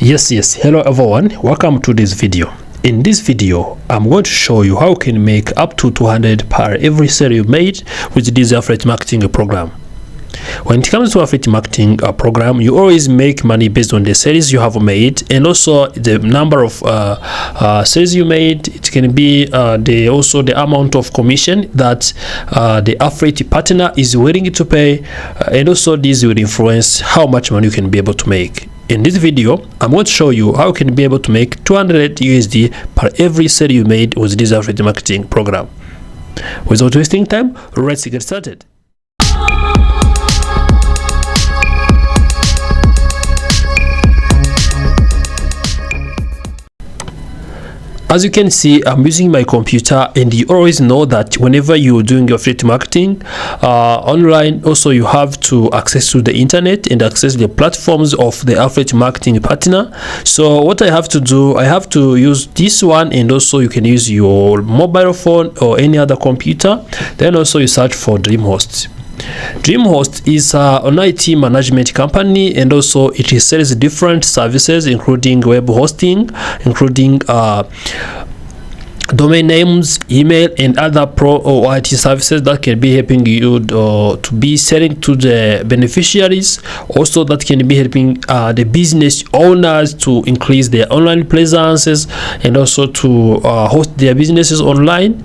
Yes, hello everyone, welcome to this video. In this video I'm going to show you how you can make up to 200 per every sale you made with this affiliate marketing program. When it comes to affiliate marketing program, you always make money based on the sales you have made and also the number of sales you made. It can be also the amount of commission that the affiliate partner is willing to pay, and also this will influence how much money you can be able to make. In this video, I'm going to show you how you can be able to make 200 USD per every sale you made with this affiliate marketing program. Without wasting time, let's get started. As you can see, I'm using my computer, and you always know that whenever you're doing your affiliate marketing online, also you have to access to the internet and access the platforms of the affiliate marketing partner. So what I have to do, I have to use this one, and also you can use your mobile phone or any other computer. Then also you search for DreamHost. DreamHost is an IT management company, and also it sells different services including web hosting, including domain names, email, and other pro or IT services that can be helping you to be selling to the beneficiaries. Also that can be helping the business owners to increase their online presences and also to host their businesses online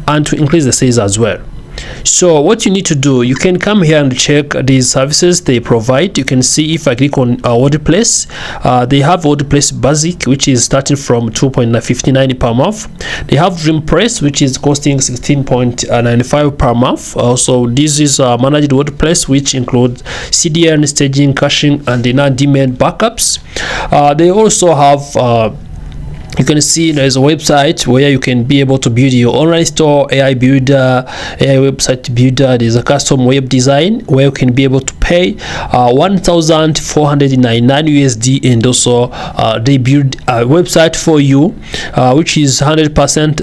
and to increase the sales as well. So what you need to do, you can come here and check these services they provide. You can see if I click on WordPress, they have WordPress Basic, which is starting from $2.59 per month. They have DreamPress, which is costing $16.95 per month. Also, this is managed WordPress, which includes CDN, staging, caching, and the non-demand backups. They also have you can see there's a website where you can be able to build your online store, AI builder, AI website builder. There's a custom web design where you can be able to pay $1,499 USD, and also they build a website for you, which is 100%.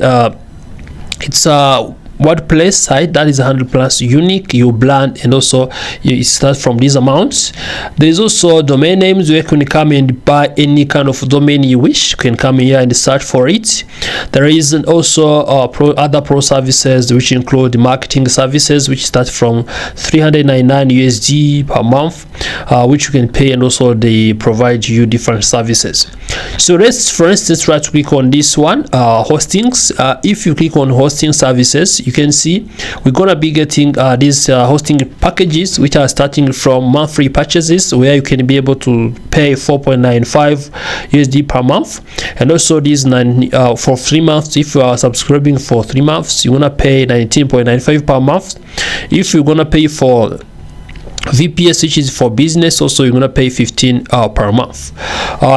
It's a WordPress site that is 100% unique, you brand, and also you start from these amounts. There is also domain names where you can come and buy any kind of domain you wish. You can come here and search for it. There is also other pro services which include marketing services, which start from $399 USD per month, which you can pay, and also they provide you different services. So let's, for instance, try to click on this one, hostings. If you click on hosting services, you can see we're gonna be getting these hosting packages, which are starting from monthly purchases where you can be able to pay $4.95 USD per month, and also these for 3 months. If you are subscribing for 3 months, you're gonna pay $19.95 per month. If you're gonna pay for VPS, which is for business, also you're gonna pay 15 per month.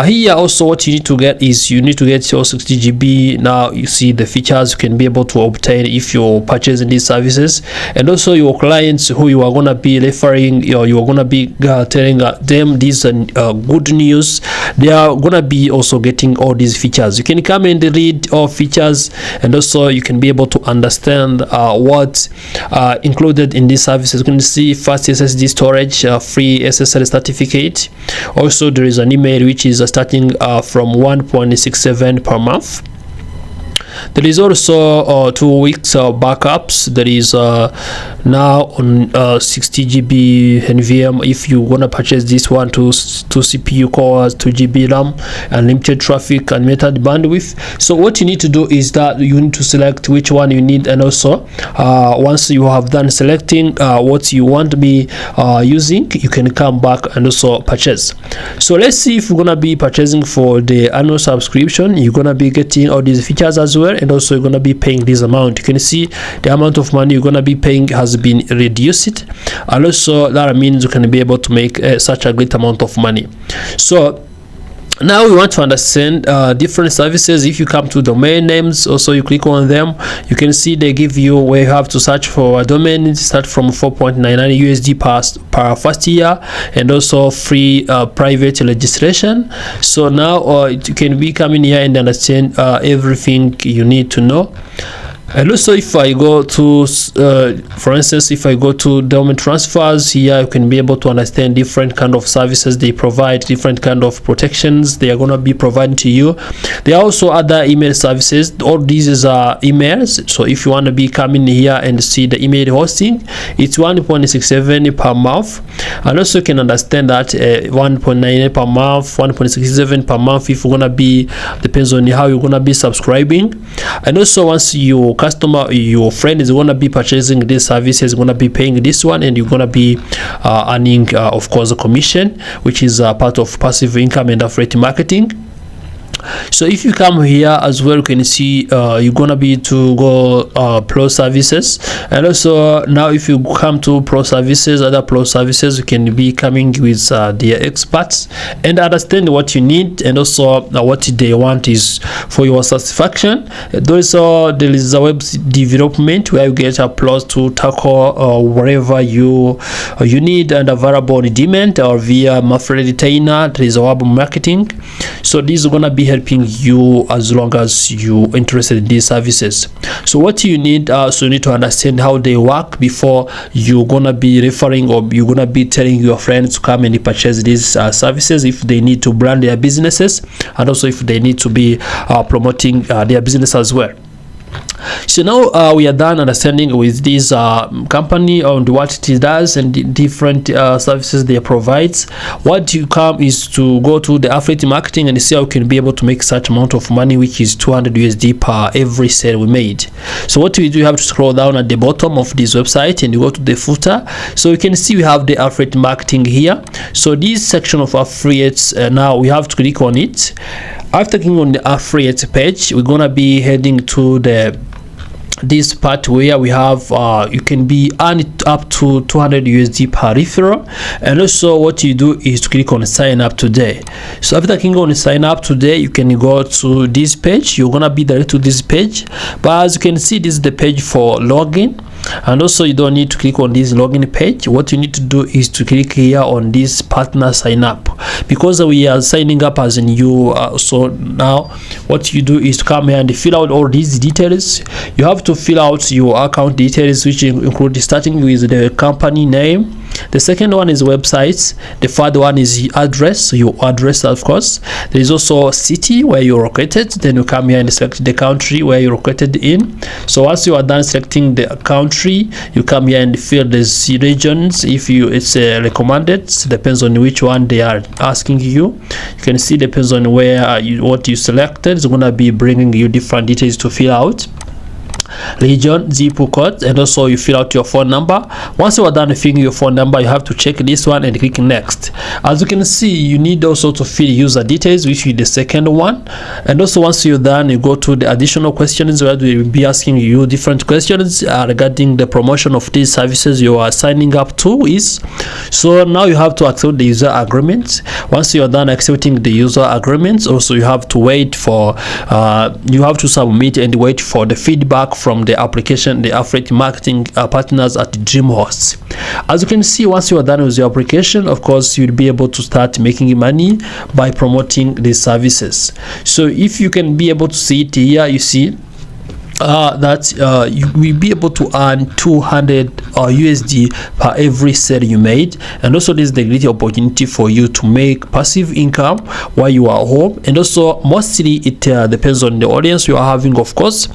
Here also what you need to get is you need to get your 60 GB. Now you see the features you can be able to obtain if you're purchasing these services, and also your clients who you are gonna be referring, you are gonna be telling them this good news. They are gonna be also getting all these features. You can come and read all features, and also you can be able to understand what included in these services. You can see fast SSD storage, free SSL certificate. Also there is an email which is starting from 1.67 per month. There is also 2 weeks backups. There is now on 60 GB NVMe if you wanna purchase this one, to CPU cores, 2 GB RAM, unlimited traffic, unlimited bandwidth. So what you need to do is that you need to select which one you need, and also once you have done selecting what you want to be using, you can come back and also purchase. So let's see if you're gonna be purchasing for the annual subscription. You're gonna be getting all these features as well, and also you're gonna be paying this amount. You can see the amount of money you're gonna be paying has been reduced, and also that means you can be able to make such a great amount of money. So now we want to understand different services. If you come to domain names, also you click on them, you can see they give you where you have to search for a domain. Start from $4.99 USD per first year, and also free private registration. So now you can be coming here and understand everything you need to know. And also, if I go to for instance, if I go to domain transfers, here you can be able to understand different kind of services they provide, different kind of protections they are going to be providing to you. There are also other email services. All these are emails, so if you want to be coming here and see the email hosting, it's 1.67 per month. And also you can understand that 1.99 per month, 1.67 per month if you're going to be, depends on how you're going to be subscribing. And also once your customer, your friend is going to be purchasing this service, is going to be paying this one, and you're going to be earning of course a commission, which is part of passive income and affiliate marketing. So if you come here as well, you can see you're gonna be to go pro services. And also now if you come to pro services, other pro services, you can be coming with their experts and understand what you need, and also what they want is for your satisfaction. There is a web development where you get applause to tackle whatever you need, and available on demand or via affiliate retainer. There is a web marketing. So these are gonna be helping you as long as you interested in these services. So what you need, so you need to understand how they work before you're gonna be referring, or you're gonna be telling your friends to come and purchase these services, if they need to brand their businesses, and also if they need to be promoting their business as well. So now we are done understanding with this company and what it does and the different services they provide. What you come is to go to the affiliate marketing and see how you can be able to make such amount of money, which is 200 USD per every sale we made. So what we do, you have to scroll down at the bottom of this website and you go to the footer. So you can see we have the affiliate marketing here. So this section of affiliates, now we have to click on it. After clicking on the affiliate page, we're gonna be heading to this part where we have you can be earning up to 200 USD per referral. And also what you do is to click on sign up today. So after clicking on sign up today, you can go to this page. You're gonna be directed to this page, but as you can see, this is the page for login. And also you don't need to click on this login page. What you need to do is to click here on this partner sign up, because we are signing up as a new so now what you do is to come here and fill out all these details. You have to fill out your account details, which include starting with the company name. The second one is websites. The third one is address, your address of course. There is also city where you're located. Then you come here and select the country where you're located in. So once you are done selecting the country, you come here and fill the regions. If it's recommended, depends on which one they are asking you. You can see depends on where what you selected. It's gonna be bringing you different details to fill out. Region, zip code, and also you fill out your phone number. Once you are done filling your phone number, you have to check this one and click next. As you can see, you need also to fill user details, which is the second one. And also once you're done, you go to the additional questions, where we will be asking you different questions regarding the promotion of these services you are signing up to is. So now you have to accept the user agreement. Once you are done accepting the user agreements, also you have to wait for you have to submit and wait for the feedback from the application, the affiliate marketing partners at DreamHost. As you can see, once you are done with your application, of course you'll be able to start making money by promoting these services. So if you can be able to see it here, you see that you will be able to earn 200 USD per every sale you made. And also this is the great opportunity for you to make passive income while you are home. And also mostly it depends on the audience you are having, of course.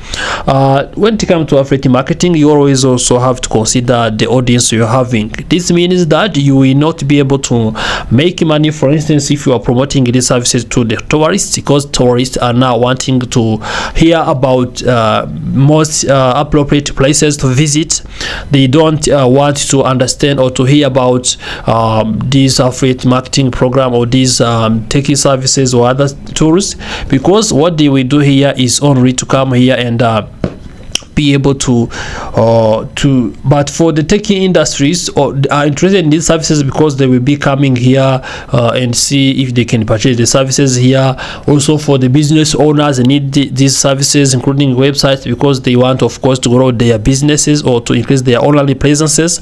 When it comes to affiliate marketing, you always also have to consider the audience you are having. This means that you will not be able to make money, for instance, if you are promoting these services to the tourists, because tourists are now wanting to hear about most appropriate places to visit. They don't want to understand or to hear about this affiliate marketing program or these techie services or other tools, because what they will do here is only to come here and be able to but for the techie industries or are interested in these services, because they will be coming here and see if they can purchase the services here. Also for the business owners, they need these services, including websites, because they want, of course, to grow their businesses or to increase their online presences.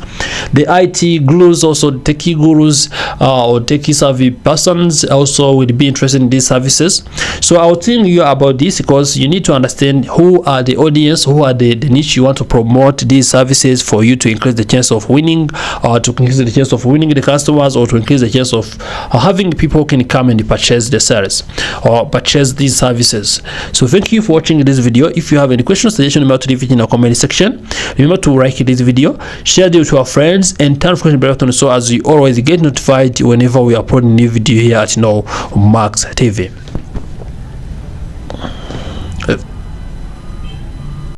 The IT gurus, also techie gurus or techie savvy persons, also will be interested in these services. So I'll tell you about this, because you need to understand who are the audience, who are the the niche you want to promote these services for you to increase the chance of winning, or to increase the chance of winning the customers, or to increase the chance of having people who can come and purchase the service or purchase these services. So thank you for watching this video. If you have any questions, suggestions, remember to leave it in the comment section. Remember to like this video, share it with your friends, and turn on the bell button so as you always get notified whenever we upload a new video here at Max TV.